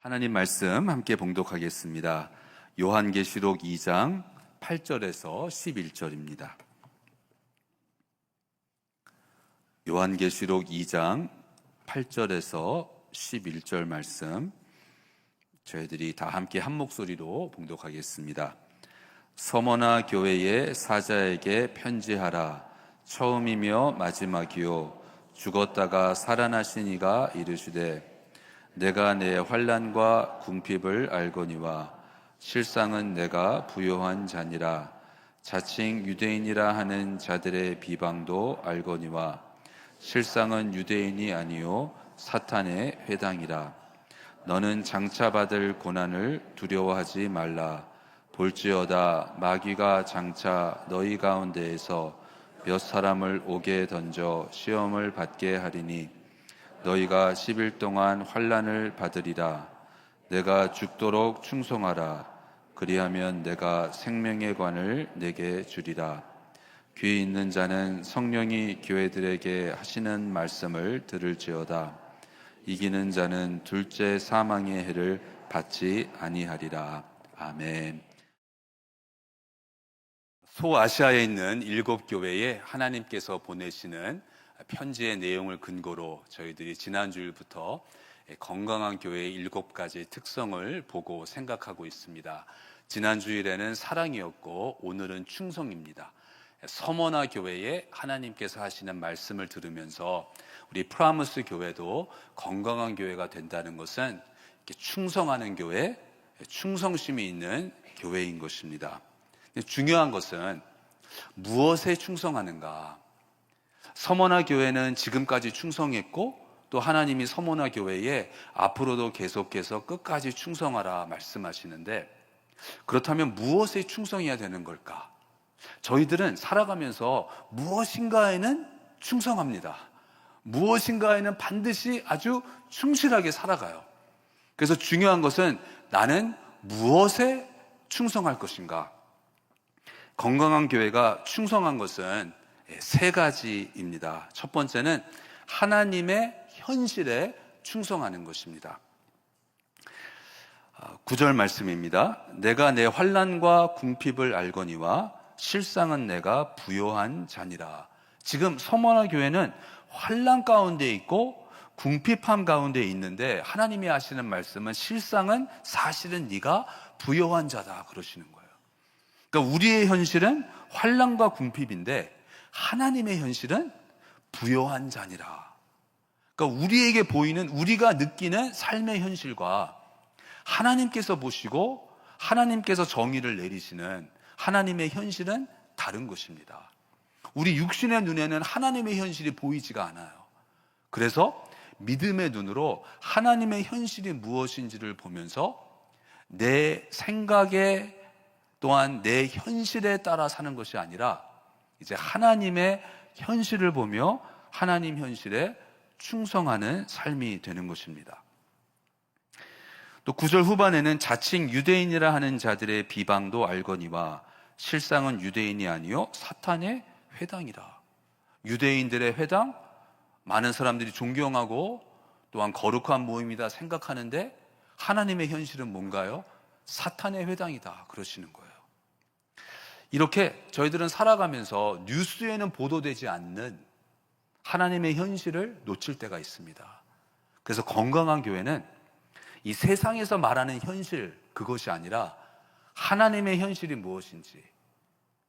하나님 말씀 함께 봉독하겠습니다. 요한계시록 2장 8절에서 11절입니다. 요한계시록 2장 8절에서 11절 말씀 저희들이 다 함께 한 목소리로 봉독하겠습니다. 서머나 교회의 사자에게 편지하라. 처음이며 마지막이요 죽었다가 살아나신 이가 이르시되 내가 내 환난과 궁핍을 알거니와 실상은 내가 부요한 자니라. 자칭 유대인이라 하는 자들의 비방도 알거니와 실상은 유대인이 아니요 사탄의 회당이라. 너는 장차 받을 고난을 두려워하지 말라. 볼지어다 마귀가 장차 너희 가운데에서 몇 사람을 옥에 던져 시험을 받게 하리니 너희가 10일 동안 환난을 받으리라. 내가 죽도록 충성하라. 그리하면 내가 생명의 관을 내게 주리라. 귀 있는 자는 성령이 교회들에게 하시는 말씀을 들을지어다. 이기는 자는 둘째 사망의 해를 받지 아니하리라. 아멘. 소아시아에 있는 7교회에 하나님께서 보내시는 편지의 내용을 근거로 저희들이 지난주일부터 건강한 교회의 7가지 특성을 보고 생각하고 있습니다. 지난주일에는 사랑이었고 오늘은 충성입니다. 서머나 교회에 하나님께서 하시는 말씀을 들으면서 우리 프라무스 교회도 건강한 교회가 된다는 것은 충성하는 교회, 충성심이 있는 교회인 것입니다. 중요한 것은 무엇에 충성하는가? 서머나 교회는 지금까지 충성했고 또 하나님이 서머나 교회에 앞으로도 계속해서 끝까지 충성하라 말씀하시는데, 그렇다면 무엇에 충성해야 되는 걸까? 저희들은 살아가면서 무엇인가에는 충성합니다. 무엇인가에는 반드시 아주 충실하게 살아가요. 그래서 중요한 것은 나는 무엇에 충성할 것인가? 건강한 교회가 충성한 것은 3가지입니다. 첫 번째는 하나님의 현실에 충성하는 것입니다. 9절 말씀입니다. 내가 내 환난과 궁핍을 알거니와 실상은 내가 부요한 자니라. 지금 서머나 교회는 환난 가운데 있고 궁핍함 가운데 있는데 하나님이 하시는 말씀은 실상은 사실은 네가 부요한 자다 그러시는 거예요. 그러니까 우리의 현실은 환난과 궁핍인데 하나님의 현실은 부요한 자니라. 그러니까 우리에게 보이는, 우리가 느끼는 삶의 현실과 하나님께서 보시고 하나님께서 정의를 내리시는 하나님의 현실은 다른 것입니다. 우리 육신의 눈에는 하나님의 현실이 보이지가 않아요. 그래서 믿음의 눈으로 하나님의 현실이 무엇인지를 보면서 내 생각에 또한 내 현실에 따라 사는 것이 아니라 이제 하나님의 현실을 보며 하나님 현실에 충성하는 삶이 되는 것입니다. 또 9절 후반에는 자칭 유대인이라 하는 자들의 비방도 알거니와 실상은 유대인이 아니요 사탄의 회당이라. 유대인들의 회당, 많은 사람들이 존경하고 또한 거룩한 모임이다 생각하는데 하나님의 현실은 뭔가요? 사탄의 회당이다 그러시는 거예요. 이렇게 저희들은 살아가면서 뉴스에는 보도되지 않는 하나님의 현실을 놓칠 때가 있습니다. 그래서 건강한 교회는 이 세상에서 말하는 현실, 그것이 아니라 하나님의 현실이 무엇인지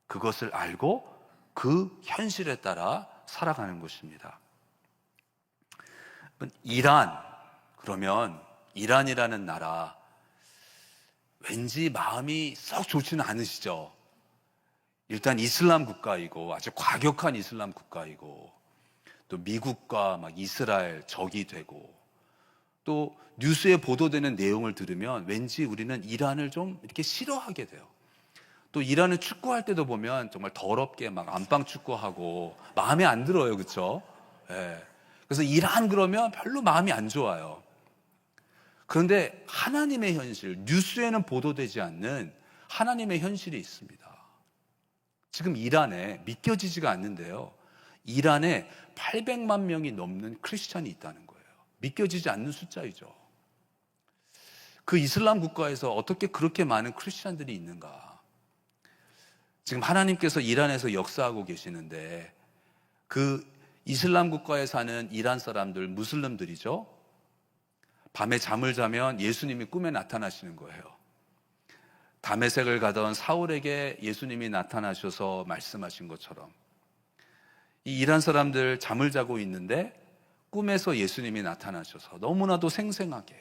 그것을 알고 그 현실에 따라 살아가는 것입니다. 이란, 그러면 이란이라는 나라 왠지 마음이 썩 좋지는 않으시죠? 일단 이슬람 국가이고 아주 과격한 이슬람 국가이고 또 미국과 막 이스라엘 적이 되고 또 뉴스에 보도되는 내용을 들으면 왠지 우리는 이란을 좀 이렇게 싫어하게 돼요. 또 이란을 축구할 때도 보면 정말 더럽게 막 안방 축구하고 마음에 안 들어요. 그렇죠? 예. 그래서 이란 그러면 별로 마음이 안 좋아요. 그런데 하나님의 현실, 뉴스에는 보도되지 않는 하나님의 현실이 있습니다. 지금 이란에 믿겨지지가 않는데요. 이란에 800만 명이 넘는 크리스찬이 있다는 거예요. 믿겨지지 않는 숫자이죠. 그 이슬람 국가에서 어떻게 그렇게 많은 크리스찬들이 있는가? 지금 하나님께서 이란에서 역사하고 계시는데 그 이슬람 국가에 사는 이란 사람들, 무슬림들이죠. 밤에 잠을 자면 예수님이 꿈에 나타나시는 거예요. 다메섹을 가던 사울에게 예수님이 나타나셔서 말씀하신 것처럼 이 이란 사람들 잠을 자고 있는데 꿈에서 예수님이 나타나셔서 너무나도 생생하게,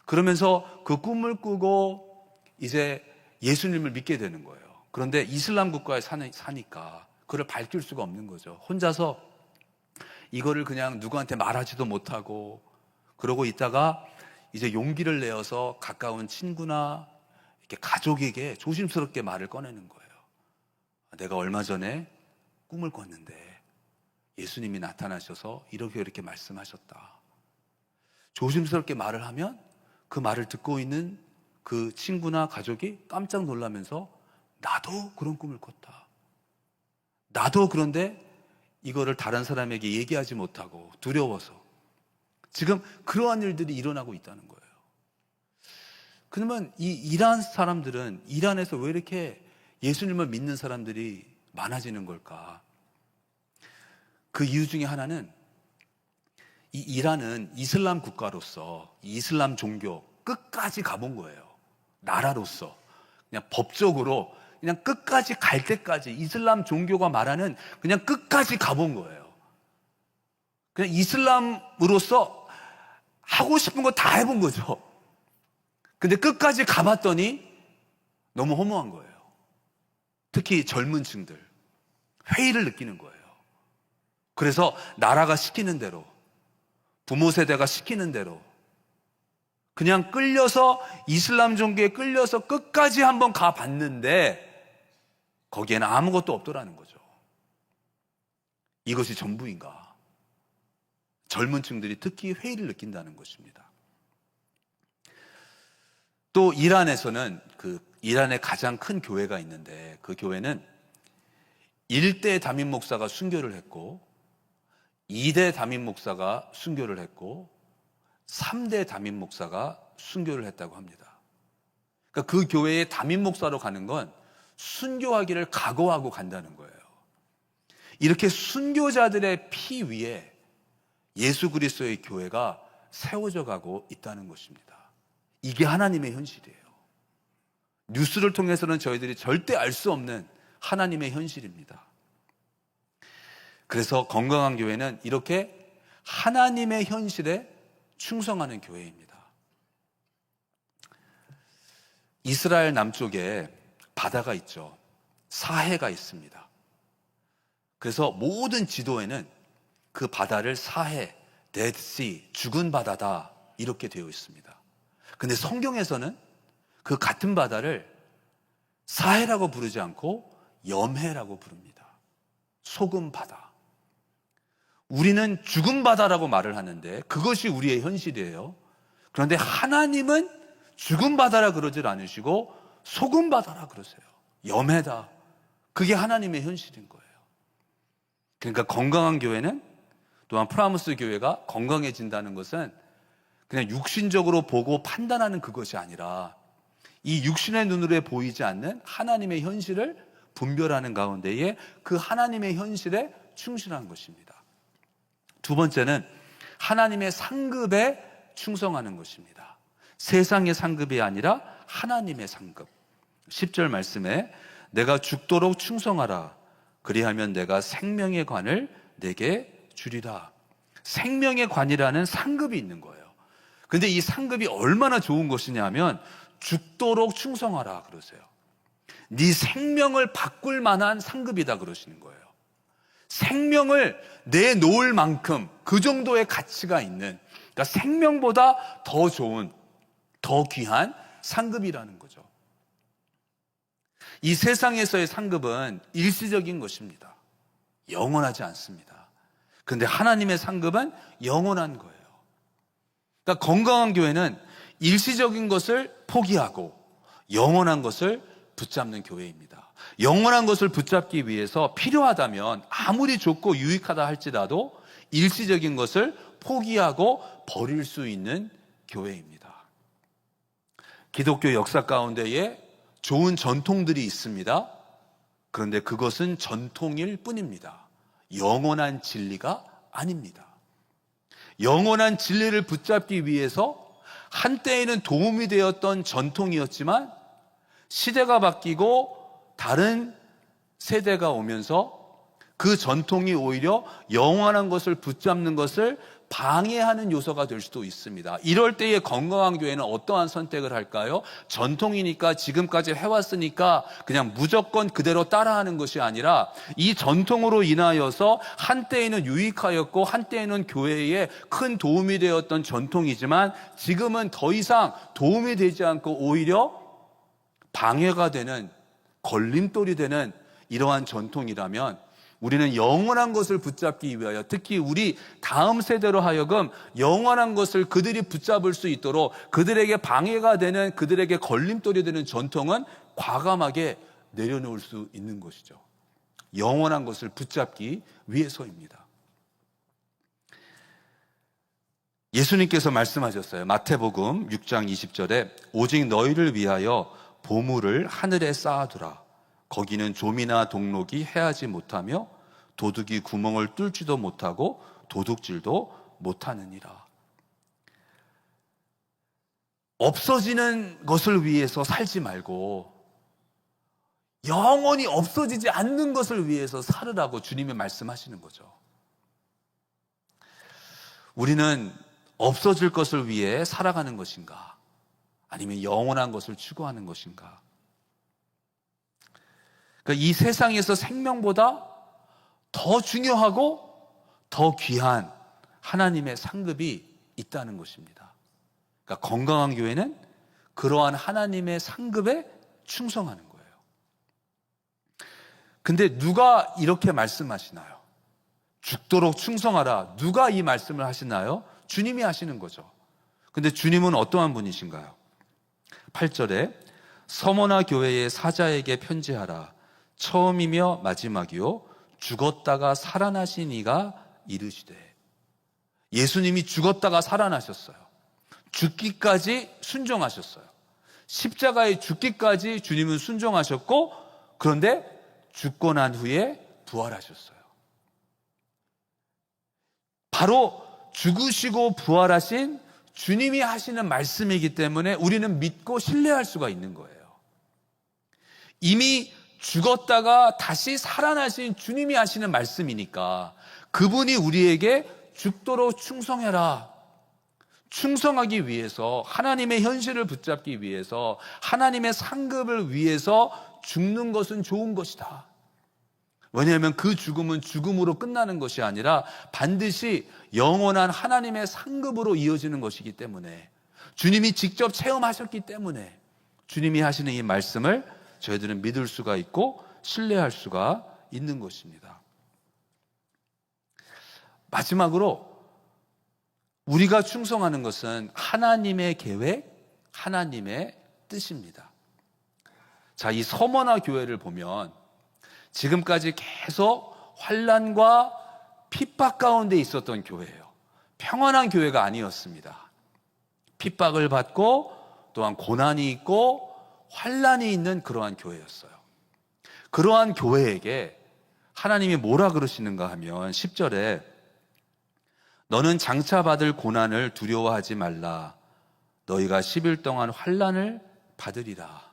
그러면서 그 꿈을 꾸고 이제 예수님을 믿게 되는 거예요. 그런데 이슬람 국가에 사니까 그걸 밝힐 수가 없는 거죠. 혼자서 이거를 그냥 누구한테 말하지도 못하고 그러고 있다가 이제 용기를 내어서 가까운 친구나 이렇게 가족에게 조심스럽게 말을 꺼내는 거예요. 내가 얼마 전에 꿈을 꿨는데 예수님이 나타나셔서 이렇게 말씀하셨다. 조심스럽게 말을 하면 그 말을 듣고 있는 그 친구나 가족이 깜짝 놀라면서 나도 그런 꿈을 꿨다. 나도 그런데 이거를 다른 사람에게 얘기하지 못하고 두려워서 지금 그러한 일들이 일어나고 있다는 거예요. 그러면 이 이란 사람들은 이란에서 왜 이렇게 예수님을 믿는 사람들이 많아지는 걸까? 그 이유 중에 하나는 이 이란은 이슬람 국가로서 이슬람 종교 끝까지 가본 거예요. 나라로서 그냥 법적으로 그냥 끝까지 갈 때까지 이슬람 종교가 말하는 그냥 끝까지 가본 거예요. 그냥 이슬람으로서 하고 싶은 거 다 해본 거죠. 근데 끝까지 가봤더니 너무 허무한 거예요. 특히 젊은 층들 회의를 느끼는 거예요. 그래서 나라가 시키는 대로, 부모 세대가 시키는 대로 그냥 끌려서 이슬람 종교에 끌려서 끝까지 한번 가봤는데 거기에는 아무것도 없더라는 거죠. 이것이 전부인가? 젊은 층들이 특히 회의를 느낀다는 것입니다. 또 이란에서는 이란의 가장 큰 교회가 있는데 그 교회는 1대 담임 목사가 순교를 했고 2대 담임 목사가 순교를 했고 3대 담임 목사가 순교를 했다고 합니다. 그러니까 그 교회의 담임 목사로 가는 건 순교하기를 각오하고 간다는 거예요. 이렇게 순교자들의 피 위에 예수 그리스도의 교회가 세워져 가고 있다는 것입니다. 이게 하나님의 현실이에요. 뉴스를 통해서는 저희들이 절대 알 수 없는 하나님의 현실입니다. 그래서 건강한 교회는 이렇게 하나님의 현실에 충성하는 교회입니다. 이스라엘 남쪽에 바다가 있죠. 사해가 있습니다. 그래서 모든 지도에는 그 바다를 사해, 데드시, 죽은 바다다 이렇게 되어 있습니다. 근데 성경에서는 그 같은 바다를 사해라고 부르지 않고 염해라고 부릅니다. 소금 바다. 우리는 죽은 바다라고 말을 하는데 그것이 우리의 현실이에요. 그런데 하나님은 죽은 바다라 그러질 않으시고 소금 바다라 그러세요. 염해다. 그게 하나님의 현실인 거예요. 그러니까 건강한 교회는, 또한 프라무스 교회가 건강해진다는 것은 그냥 육신적으로 보고 판단하는 그것이 아니라 이 육신의 눈으로 보이지 않는 하나님의 현실을 분별하는 가운데에 그 하나님의 현실에 충실한 것입니다. 두 번째는 하나님의 상급에 충성하는 것입니다. 세상의 상급이 아니라 하나님의 상급. 10절 말씀에 내가 죽도록 충성하라. 그리하면 내가 생명의 관을 내게 주리라. 생명의 관이라는 상급이 있는 거예요. 근데 이 상급이 얼마나 좋은 것이냐면 죽도록 충성하라 그러세요. 네 생명을 바꿀 만한 상급이다 그러시는 거예요. 생명을 내놓을 만큼 그 정도의 가치가 있는, 그러니까 생명보다 더 좋은, 더 귀한 상급이라는 거죠. 이 세상에서의 상급은 일시적인 것입니다. 영원하지 않습니다. 그런데 하나님의 상급은 영원한 거예요. 그러니까 건강한 교회는 일시적인 것을 포기하고 영원한 것을 붙잡는 교회입니다. 영원한 것을 붙잡기 위해서 필요하다면 아무리 좋고 유익하다 할지라도 일시적인 것을 포기하고 버릴 수 있는 교회입니다. 기독교 역사 가운데에 좋은 전통들이 있습니다. 그런데 그것은 전통일 뿐입니다. 영원한 진리가 아닙니다. 영원한 진리를 붙잡기 위해서 한때에는 도움이 되었던 전통이었지만 시대가 바뀌고 다른 세대가 오면서 그 전통이 오히려 영원한 것을 붙잡는 것을 방해하는 요소가 될 수도 있습니다. 이럴 때의 건강한 교회는 어떠한 선택을 할까요? 전통이니까 지금까지 해왔으니까 그냥 무조건 그대로 따라하는 것이 아니라 이 전통으로 인하여서 한때에는 유익하였고 한때에는 교회에 큰 도움이 되었던 전통이지만 지금은 더 이상 도움이 되지 않고 오히려 방해가 되는, 걸림돌이 되는 이러한 전통이라면 우리는 영원한 것을 붙잡기 위하여, 특히 우리 다음 세대로 하여금 영원한 것을 그들이 붙잡을 수 있도록 그들에게 방해가 되는, 그들에게 걸림돌이 되는 전통은 과감하게 내려놓을 수 있는 것이죠. 영원한 것을 붙잡기 위해서입니다. 예수님께서 말씀하셨어요. 마태복음 6장 20절에 오직 너희를 위하여 보물을 하늘에 쌓아두라. 거기는 좀이나 동록이 해하지 못하며 도둑이 구멍을 뚫지도 못하고 도둑질도 못하느니라. 없어지는 것을 위해서 살지 말고 영원히 없어지지 않는 것을 위해서 살으라고 주님이 말씀하시는 거죠. 우리는 없어질 것을 위해 살아가는 것인가? 아니면 영원한 것을 추구하는 것인가? 그러니까 이 세상에서 생명보다 더 중요하고 더 귀한 하나님의 상급이 있다는 것입니다. 그러니까 건강한 교회는 그러한 하나님의 상급에 충성하는 거예요. 근데 누가 이렇게 말씀하시나요? 죽도록 충성하라. 누가 이 말씀을 하시나요? 주님이 하시는 거죠. 근데 주님은 어떠한 분이신가요? 8절에 서머나 교회의 사자에게 편지하라. 처음이며 마지막이요 죽었다가 살아나신 이가 이르시되. 예수님이 죽었다가 살아나셨어요. 죽기까지 순종하셨어요. 십자가에 죽기까지 주님은 순종하셨고, 그런데 죽고 난 후에 부활하셨어요. 바로 죽으시고 부활하신 주님이 하시는 말씀이기 때문에 우리는 믿고 신뢰할 수가 있는 거예요. 이미 죽었다가 다시 살아나신 주님이 하시는 말씀이니까 그분이 우리에게 죽도록 충성해라. 충성하기 위해서, 하나님의 현실을 붙잡기 위해서, 하나님의 상급을 위해서 죽는 것은 좋은 것이다. 왜냐하면 그 죽음은 죽음으로 끝나는 것이 아니라 반드시 영원한 하나님의 상급으로 이어지는 것이기 때문에, 주님이 직접 체험하셨기 때문에 주님이 하시는 이 말씀을 저희들은 믿을 수가 있고 신뢰할 수가 있는 것입니다. 마지막으로 우리가 충성하는 것은 하나님의 계획, 하나님의 뜻입니다. 자, 이 서머나 교회를 보면 지금까지 계속 환난과 핍박 가운데 있었던 교회예요. 평안한 교회가 아니었습니다. 핍박을 받고 또한 고난이 있고 환난이 있는 그러한 교회였어요. 그러한 교회에게 하나님이 뭐라 그러시는가 하면 10절에 너는 장차 받을 고난을 두려워하지 말라. 너희가 10일 동안 환난을 받으리라.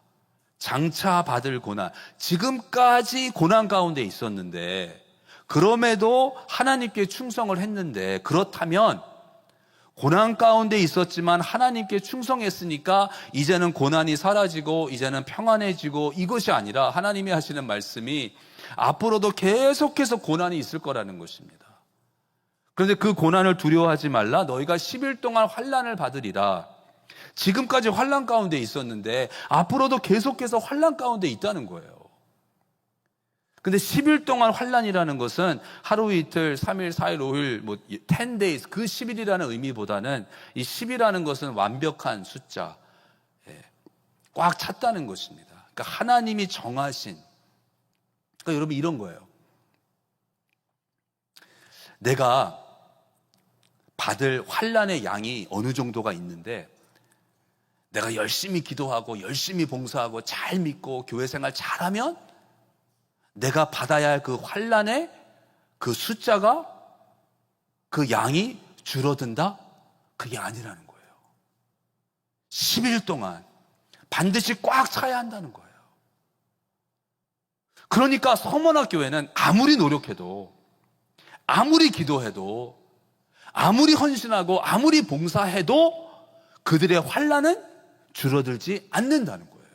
장차 받을 고난, 지금까지 고난 가운데 있었는데 그럼에도 하나님께 충성을 했는데, 그렇다면 고난 가운데 있었지만 하나님께 충성했으니까 이제는 고난이 사라지고 이제는 평안해지고, 이것이 아니라 하나님이 하시는 말씀이 앞으로도 계속해서 고난이 있을 거라는 것입니다. 그런데 그 고난을 두려워하지 말라. 너희가 10일 동안 환난을 받으리라. 지금까지 환난 가운데 있었는데 앞으로도 계속해서 환난 가운데 있다는 거예요. 근데 10일 동안 환난이라는 것은 하루 이틀, 3일, 4일, 5일, 10 days, 그 10일이라는 의미보다는 이 10이라는 것은 완벽한 숫자, 꽉 찼다는 것입니다. 그러니까 하나님이 정하신, 그러니까 여러분 이런 거예요. 내가 받을 환난의 양이 어느 정도가 있는데 내가 열심히 기도하고 열심히 봉사하고 잘 믿고 교회 생활 잘하면 내가 받아야 할 그 환난의 그 숫자가, 그 양이 줄어든다? 그게 아니라는 거예요. 10일 동안 반드시 꽉 차야 한다는 거예요. 그러니까 서머나 교회는 아무리 노력해도, 아무리 기도해도, 아무리 헌신하고 아무리 봉사해도 그들의 환난은 줄어들지 않는다는 거예요.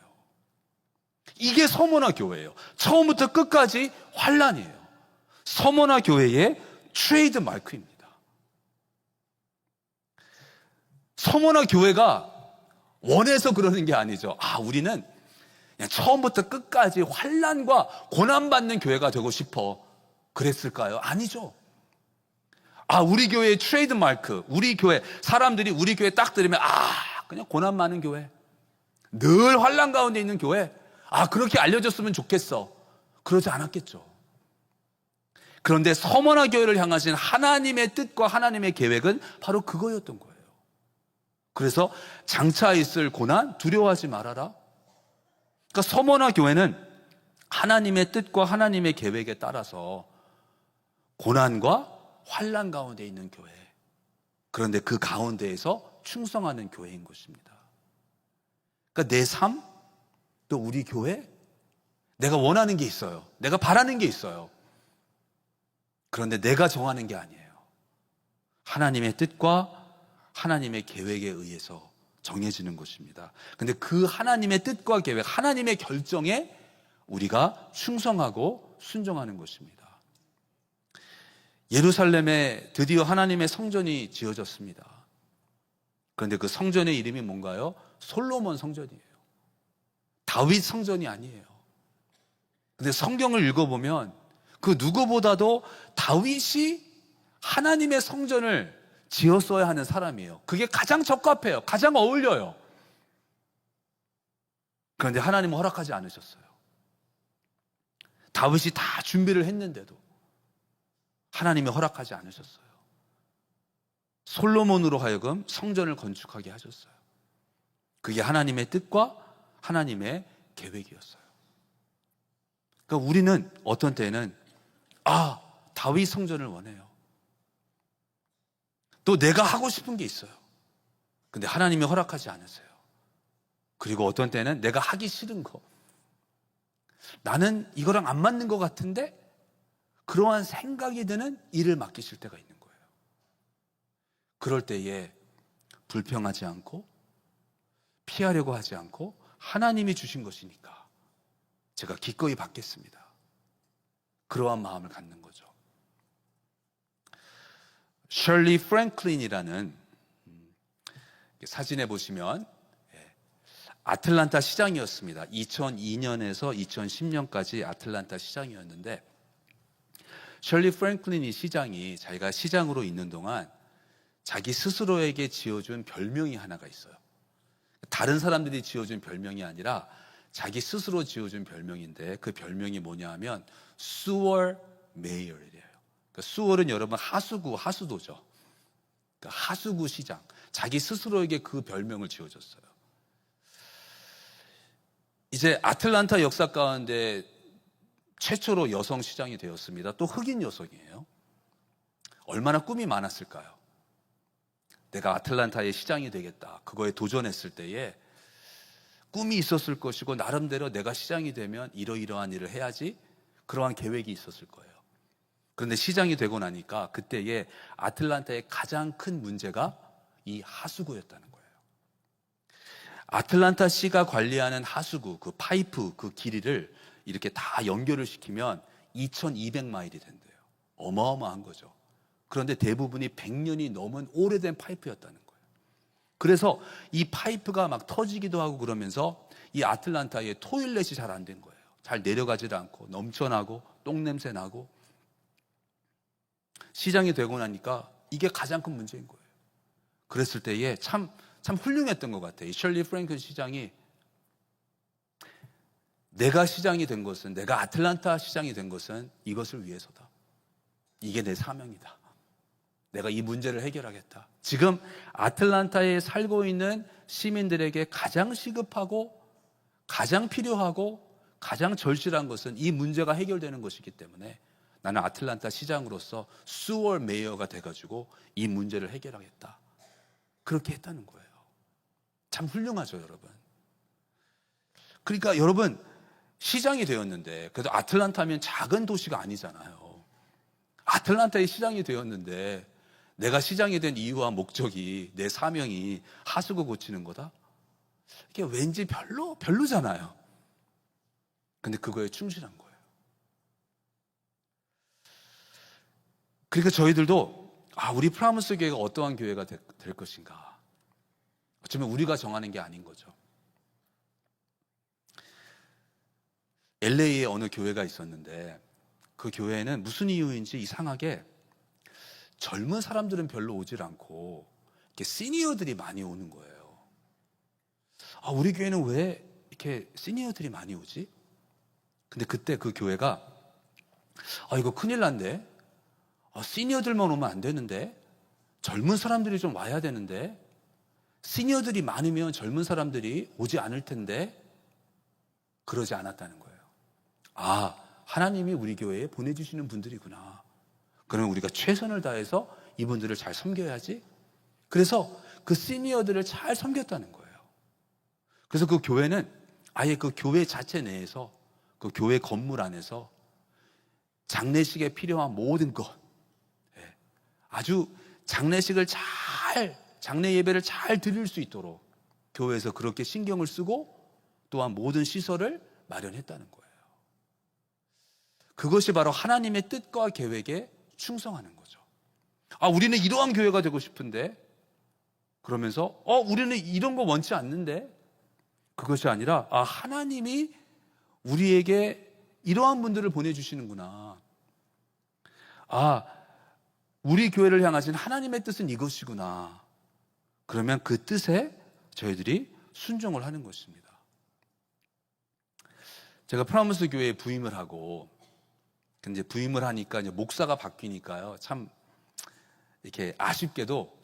이게 서머나 교회예요. 처음부터 끝까지 환난이에요. 서머나 교회의 트레이드 마크입니다. 서머나 교회가 원해서 그러는 게 아니죠. 우리는 그냥 처음부터 끝까지 환난과 고난받는 교회가 되고 싶어 그랬을까요? 아니죠. 우리 교회의 트레이드 마크, 우리 교회 사람들이 우리 교회 딱 들으면 그냥 고난 많은 교회, 늘 환난 가운데 있는 교회, 그렇게 알려졌으면 좋겠어. 그러지 않았겠죠. 그런데 서머나 교회를 향하신 하나님의 뜻과 하나님의 계획은 바로 그거였던 거예요. 그래서 장차 있을 고난 두려워하지 말아라. 그러니까 서머나 교회는 하나님의 뜻과 하나님의 계획에 따라서 고난과 환난 가운데 있는 교회, 그런데 그 가운데에서 충성하는 교회인 것입니다. 그러니까 내 삶, 또 우리 교회, 내가 원하는 게 있어요. 내가 바라는 게 있어요. 그런데 내가 정하는 게 아니에요. 하나님의 뜻과 하나님의 계획에 의해서 정해지는 것입니다. 그런데 그 하나님의 뜻과 계획, 하나님의 결정에 우리가 충성하고 순종하는 것입니다. 예루살렘에 드디어 하나님의 성전이 지어졌습니다. 그런데 그 성전의 이름이 뭔가요? 솔로몬 성전이에요. 다윗 성전이 아니에요. 근데 성경을 읽어보면 그 누구보다도 다윗이 하나님의 성전을 지었어야 하는 사람이에요. 그게 가장 적합해요. 가장 어울려요. 그런데 하나님은 허락하지 않으셨어요. 다윗이 다 준비를 했는데도 하나님이 허락하지 않으셨어요. 솔로몬으로 하여금 성전을 건축하게 하셨어요. 그게 하나님의 뜻과 하나님의 계획이었어요. 그러니까 우리는 어떤 때는 다윗 성전을 원해요. 또 내가 하고 싶은 게 있어요. 근데 하나님이 허락하지 않으세요. 그리고 어떤 때는 내가 하기 싫은 거, 나는 이거랑 안 맞는 것 같은데 그러한 생각이 드는 일을 맡기실 때가 있는 거예요. 그럴 때에 불평하지 않고 피하려고 하지 않고 하나님이 주신 것이니까 제가 기꺼이 받겠습니다. 그러한 마음을 갖는 거죠. 셜리 프랭클린이라는, 사진에 보시면 아틀란타 시장이었습니다. 2002년에서 2010년까지 아틀란타 시장이었는데, 셜리 프랭클린 이 시장이 자기가 시장으로 있는 동안 자기 스스로에게 지어준 별명이 하나가 있어요. 다른 사람들이 지어준 별명이 아니라 자기 스스로 지어준 별명인데, 그 별명이 뭐냐 하면 수월 메이어이래요. 그러니까 수월은 여러분 하수도죠. 그러니까 하수구 시장. 자기 스스로에게 그 별명을 지어줬어요. 이제 아틀란타 역사 가운데 최초로 여성 시장이 되었습니다. 또 흑인 여성이에요. 얼마나 꿈이 많았을까요? 내가 아틀란타의 시장이 되겠다. 그거에 도전했을 때에 꿈이 있었을 것이고, 나름대로 내가 시장이 되면 이러이러한 일을 해야지, 그러한 계획이 있었을 거예요. 그런데 시장이 되고 나니까 그때에 아틀란타의 가장 큰 문제가 이 하수구였다는 거예요. 아틀란타 시가 관리하는 하수구, 그 파이프, 그 길이를 이렇게 다 연결을 시키면 2200마일이 된대요. 어마어마한 거죠. 그런데 대부분이 100년이 넘은 오래된 파이프였다는 거예요. 그래서 이 파이프가 막 터지기도 하고 그러면서 이 아틀란타의 토일렛이 잘 안 된 거예요. 잘 내려가지도 않고 넘쳐나고 똥냄새 나고. 시장이 되고 나니까 이게 가장 큰 문제인 거예요. 그랬을 때에 참 훌륭했던 것 같아요. 이 셜리 프랭클린 시장이, 내가 시장이 된 것은, 내가 아틀란타 시장이 된 것은 이것을 위해서다. 이게 내 사명이다. 내가 이 문제를 해결하겠다. 지금 아틀란타에 살고 있는 시민들에게 가장 시급하고 가장 필요하고 가장 절실한 것은 이 문제가 해결되는 것이기 때문에 나는 아틀란타 시장으로서 수월 메이어가 돼가지고 이 문제를 해결하겠다. 그렇게 했다는 거예요. 참 훌륭하죠, 여러분. 그러니까 여러분, 시장이 되었는데, 그래도 아틀란타면 작은 도시가 아니잖아요. 아틀란타의 시장이 되었는데 내가 시장이 된 이유와 목적이, 내 사명이 하수구 고치는 거다? 이게 왠지 별로잖아요. 근데 그거에 충실한 거예요. 그러니까 저희들도 우리 프라무스 교회가 어떠한 교회가 될 것인가, 어쩌면 우리가 정하는 게 아닌 거죠. LA에 어느 교회가 있었는데 그 교회는 무슨 이유인지 이상하게 젊은 사람들은 별로 오질 않고 이렇게 시니어들이 많이 오는 거예요. 우리 교회는 왜 이렇게 시니어들이 많이 오지? 근데 그때 그 교회가 이거 큰일 난데, 시니어들만 오면 안 되는데, 젊은 사람들이 좀 와야 되는데, 시니어들이 많으면 젊은 사람들이 오지 않을 텐데, 그러지 않았다는 거예요. 하나님이 우리 교회에 보내주시는 분들이구나. 그러면 우리가 최선을 다해서 이분들을 잘 섬겨야지. 그래서 그 시니어들을 잘 섬겼다는 거예요. 그래서 그 교회는 아예 그 교회 자체 내에서, 그 교회 건물 안에서 장례식에 필요한 모든 것, 아주 장례식을 장례 예배를 잘 드릴 수 있도록 교회에서 그렇게 신경을 쓰고 또한 모든 시설을 마련했다는 거예요. 그것이 바로 하나님의 뜻과 계획에 충성하는 거죠. 우리는 이러한 교회가 되고 싶은데, 그러면서 우리는 이런 거 원치 않는데, 그것이 아니라 하나님이 우리에게 이러한 분들을 보내주시는구나. 우리 교회를 향하신 하나님의 뜻은 이것이구나. 그러면 그 뜻에 저희들이 순종을 하는 것입니다. 제가 프라무스 교회에 부임을 하고, 이제 부임을 하니까 이제 목사가 바뀌니까요, 참 이렇게 아쉽게도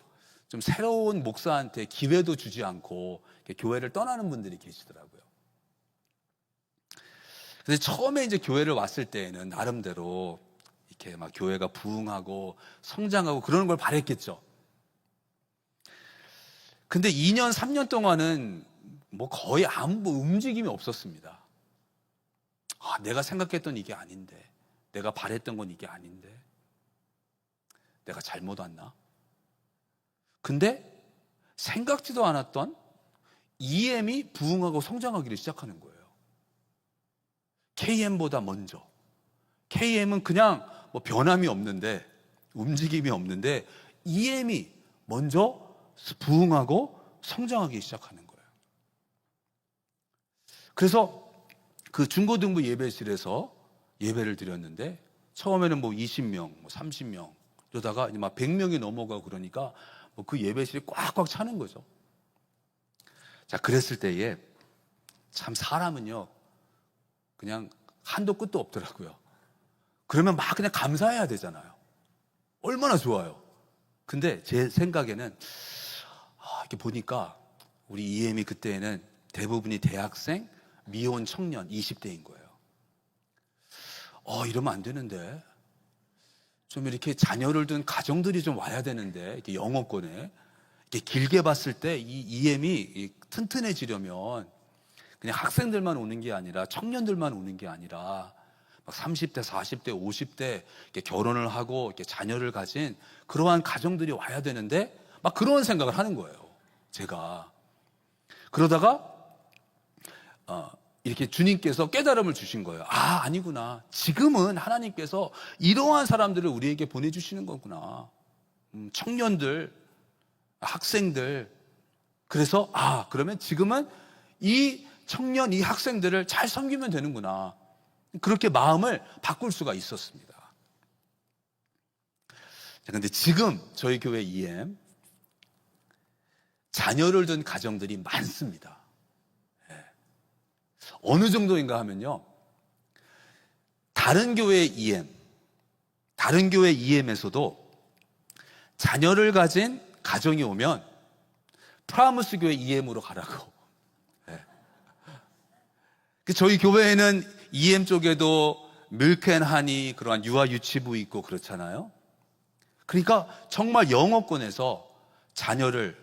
좀 새로운 목사한테 기회도 주지 않고 교회를 떠나는 분들이 계시더라고요. 그래서 처음에 이제 교회를 왔을 때에는 나름대로 이렇게 막 교회가 부흥하고 성장하고 그러는 걸 바랬겠죠. 근데 2년, 3년 동안은 거의 아무 움직임이 없었습니다. 내가 생각했던 이게 아닌데, 내가 바랬던 건 이게 아닌데, 내가 잘못 왔나? 근데 생각지도 않았던 EM이 부흥하고 성장하기를 시작하는 거예요. KM보다 먼저. KM은 그냥 변함이 없는데, 움직임이 없는데, EM이 먼저 부흥하고 성장하기 시작하는 거예요. 그래서 그 중고등부 예배실에서 예배를 드렸는데, 처음에는 20명, 30명, 그러다가 이제 막 100명이 넘어가고 그러니까 그 예배실이 꽉꽉 차는 거죠. 자, 그랬을 때에 참 사람은요, 그냥 한도 끝도 없더라고요. 그러면 막 그냥 감사해야 되잖아요. 얼마나 좋아요. 근데 제 생각에는 이렇게 보니까 우리 EM이 그때는 대부분이 대학생, 미혼 청년 20대인 거예요. 이러면 안 되는데, 좀 이렇게 자녀를 둔 가정들이 좀 와야 되는데, 이렇게 영어권에 이렇게 길게 봤을 때 이 EM이 튼튼해지려면 그냥 학생들만 오는 게 아니라, 청년들만 오는 게 아니라 막 30대, 40대, 50대 이렇게 결혼을 하고 이렇게 자녀를 가진 그러한 가정들이 와야 되는데, 막 그런 생각을 하는 거예요, 제가. 그러다가 이렇게 주님께서 깨달음을 주신 거예요. 아니구나. 지금은 하나님께서 이러한 사람들을 우리에게 보내주시는 거구나. 청년들, 학생들. 그래서 그러면 지금은 이 청년, 이 학생들을 잘 섬기면 되는구나. 그렇게 마음을 바꿀 수가 있었습니다. 그런데 지금 저희 교회 EM 자녀를 둔 가정들이 많습니다. 어느 정도인가 하면요, 다른 교회 EM에서도 자녀를 가진 가정이 오면 프라무스 교회 EM으로 가라고. 네. 저희 교회에는 EM 쪽에도 밀크앤하니 그러한 유아 유치부 있고 그렇잖아요. 그러니까 정말 영어권에서 자녀를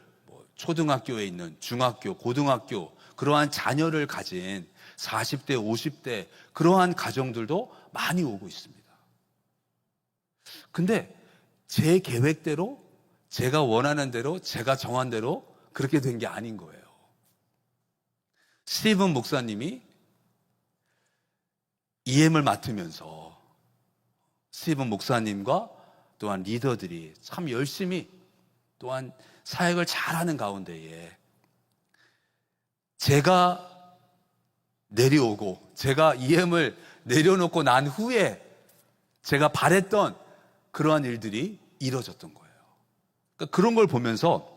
초등학교에 있는 중학교, 고등학교 그러한 자녀를 가진 40대, 50대 그러한 가정들도 많이 오고 있습니다. 근데 제 계획대로, 제가 원하는 대로, 제가 정한 대로 그렇게 된 게 아닌 거예요. 스티븐 목사님이 EM을 맡으면서 스티븐 목사님과 또한 리더들이 참 열심히 또한 사역을 잘하는 가운데에 제가 내려오고 제가 EM을 내려놓고 난 후에 제가 바랬던 그러한 일들이 이루어졌던 거예요. 그러니까 그런 걸 보면서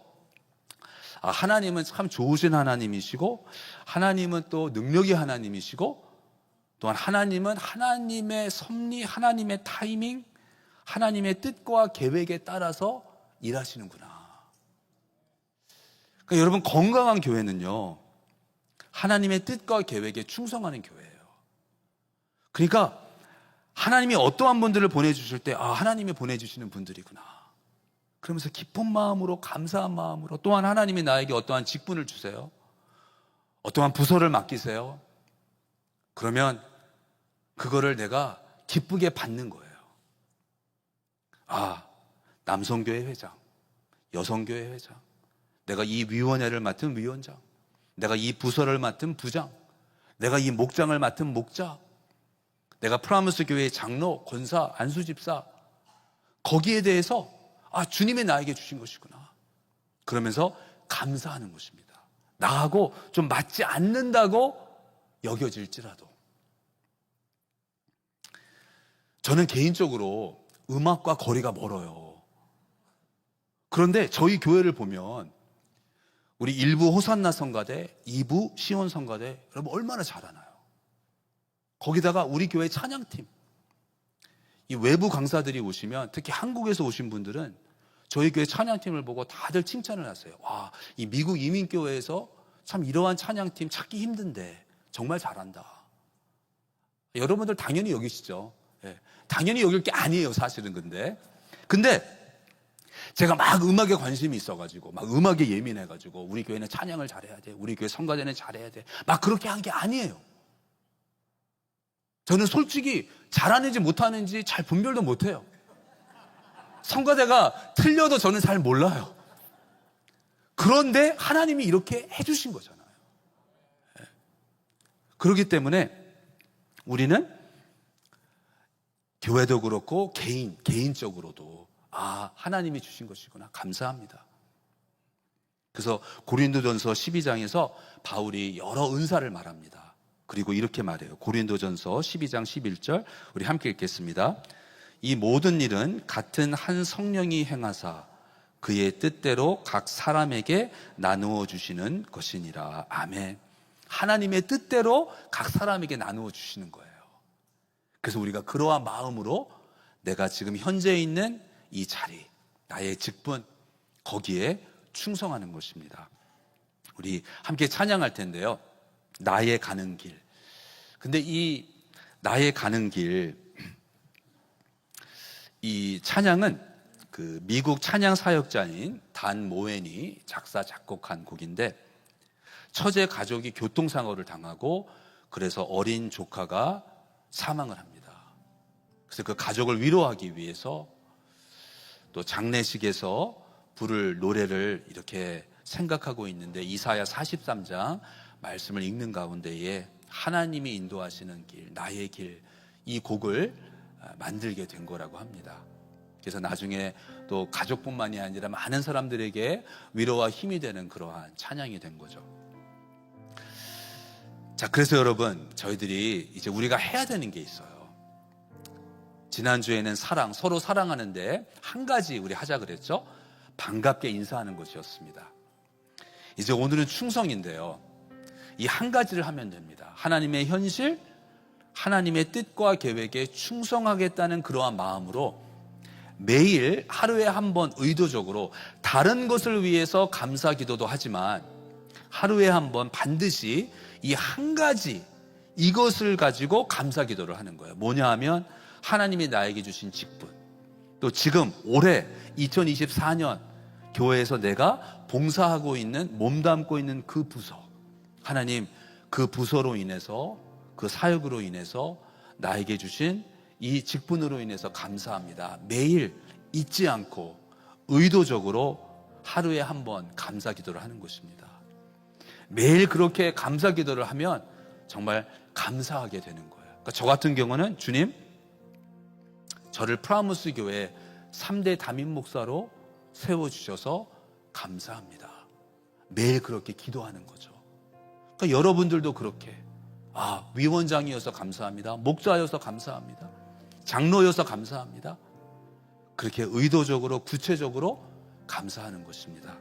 하나님은 참 좋으신 하나님이시고 하나님은 또 능력의 하나님이시고 또한 하나님은 하나님의 섭리, 하나님의 타이밍, 하나님의 뜻과 계획에 따라서 일하시는구나. 그러니까 여러분, 건강한 교회는요, 하나님의 뜻과 계획에 충성하는 교회예요. 그러니까 하나님이 어떠한 분들을 보내주실 때 하나님이 보내주시는 분들이구나. 그러면서 기쁜 마음으로, 감사한 마음으로, 또한 하나님이 나에게 어떠한 직분을 주세요, 어떠한 부서를 맡기세요. 그러면 그거를 내가 기쁘게 받는 거예요. 남성교회 회장, 여성교회 회장, 내가 이 위원회를 맡은 위원장, 내가 이 부서를 맡은 부장, 내가 이 목장을 맡은 목자, 내가 프라무스 교회의 장로, 권사, 안수집사, 거기에 대해서 주님이 나에게 주신 것이구나. 그러면서 감사하는 것입니다. 나하고 좀 맞지 않는다고 여겨질지라도. 저는 개인적으로 음악과 거리가 멀어요. 그런데 저희 교회를 보면 우리 1부 호산나 성가대, 2부 시온 성가대, 여러분 얼마나 잘하나요? 거기다가 우리 교회 찬양팀, 이 외부 강사들이 오시면, 특히 한국에서 오신 분들은 저희 교회 찬양팀을 보고 다들 칭찬을 하세요. 이 미국 이민교회에서 참 이러한 찬양팀 찾기 힘든데 정말 잘한다. 여러분들 당연히 여기시죠. 당연히 여길 게 아니에요, 사실은. 근데 제가 막 음악에 관심이 있어가지고, 막 음악에 예민해가지고, 우리 교회는 찬양을 잘해야 돼, 우리 교회 성가대는 잘해야 돼, 막 그렇게 한 게 아니에요. 저는 솔직히 잘하는지 못하는지 잘 분별도 못해요. 성가대가 틀려도 저는 잘 몰라요. 그런데 하나님이 이렇게 해주신 거잖아요. 그렇기 때문에 우리는 교회도 그렇고 개인적으로도 하나님이 주신 것이구나, 감사합니다. 그래서 고린도전서 12장에서 바울이 여러 은사를 말합니다. 그리고 이렇게 말해요. 고린도전서 12장 11절 우리 함께 읽겠습니다. 이 모든 일은 같은 한 성령이 행하사 그의 뜻대로 각 사람에게 나누어 주시는 것이니라. 아멘. 하나님의 뜻대로 각 사람에게 나누어 주시는 거예요. 그래서 우리가 그러한 마음으로 내가 지금 현재 있는 이 자리, 나의 직분, 거기에 충성하는 것입니다. 우리 함께 찬양할 텐데요. 나의 가는 길. 근데 이 나의 가는 길, 이 찬양은 그 미국 찬양 사역자인 단 모웬이 작사 작곡한 곡인데, 처제 가족이 교통사고를 당하고 그래서 어린 조카가 사망을 합니다. 그래서 그 가족을 위로하기 위해서 또 장례식에서 부를 노래를 이렇게 생각하고 있는데, 이사야 43장 말씀을 읽는 가운데에 하나님이 인도하시는 길, 나의 길, 이 곡을 만들게 된 거라고 합니다. 그래서 나중에 또 가족뿐만이 아니라 많은 사람들에게 위로와 힘이 되는 그러한 찬양이 된 거죠. 자, 그래서 여러분, 저희들이 이제 우리가 해야 되는 게 있어요. 지난주에는 사랑, 서로 사랑하는데 한 가지 우리 하자 그랬죠? 반갑게 인사하는 것이었습니다. 이제 오늘은 충성인데요. 이 한 가지를 하면 됩니다. 하나님의 현실, 하나님의 뜻과 계획에 충성하겠다는 그러한 마음으로 매일 하루에 한 번 의도적으로 다른 것을 위해서 감사 기도도 하지만 하루에 한 번 반드시 이 한 가지 이것을 가지고 감사 기도를 하는 거예요. 뭐냐 하면 하나님이 나에게 주신 직분, 또 지금 올해 2024년 교회에서 내가 봉사하고 있는, 몸담고 있는 그 부서, 하나님 그 부서로 인해서, 그 사역으로 인해서 나에게 주신 이 직분으로 인해서 감사합니다. 매일 잊지 않고 의도적으로 하루에 한 번 감사 기도를 하는 것입니다. 매일 그렇게 감사 기도를 하면 정말 감사하게 되는 거예요. 그러니까 저 같은 경우는 주님, 저를 프라무스 교회 3대 담임 목사로 세워주셔서 감사합니다. 매일 그렇게 기도하는 거죠. 그러니까 여러분들도 그렇게, 위원장이어서 감사합니다. 목자여서 감사합니다. 장로여서 감사합니다. 그렇게 의도적으로 구체적으로 감사하는 것입니다.